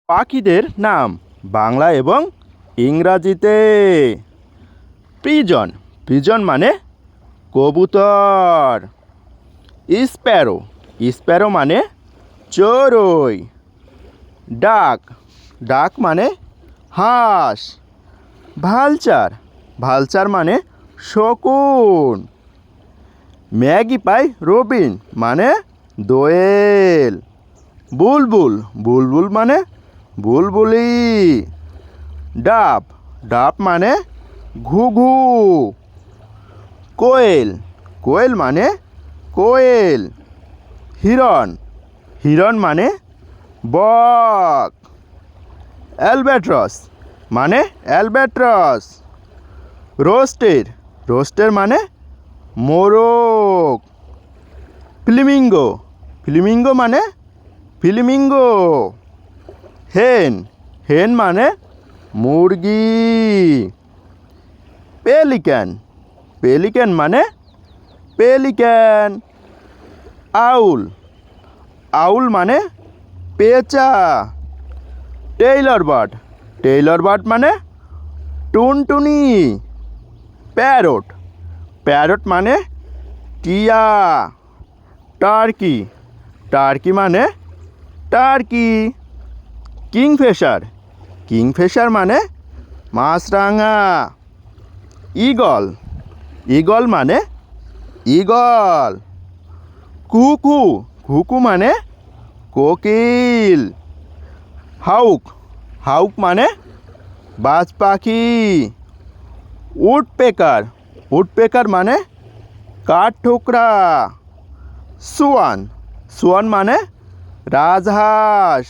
পাখিদের নাম বাংলা এবং ইংরাজিতে। পিজন, পিজন মানে কবুতর। স্প্যারো, স্প্যারো মানে চড়ুই। ডাক, ডাক মানে হাঁস। ভালচার, ভালচার মানে শকুন। ম্যাগি পাই রবিন মানে দোয়েল। বুলবুল, বুলবুল মানে বুলবুলি। ডাব, ডাব মানে ঘুঘু। কোয়েল, কোয়েল মানে কোয়েল। হিরণ, হিরণ মানে বক। অ্যালব্যাট্রস মানে অ্যালব্যাট্রস। রোস্টের, রোস্টের মানে মোরগ। ফ্লেমিঙ্গো, ফ্লেমিঙ্গো মানে ফ্লেমিঙ্গো। হেন, হেন মানে মুরগি। পেলিক্যান, পেলিক্যান মানে পেলিক্যান। আউল, আউল মানে পেঁচা। টেইলর বার্ড, টেইলর বার্ড মানে টুনটুনি। প্যারট, প্যারট মানে টিয়া। টার্কি, টার্কি মানে টার্কি। কিংফিশার, কিংফিশার মানে মাছরাঙা। ঈগল, ঈগল মানে ঈগল। কুকু, কুকু মানে কোকিল। হাউক, হাউক মানে বাজ পাখি। উডপেকার, উডপেকার মানে কাঠঠোকরা। সোয়ান, সোয়ান মানে রাজহাঁস।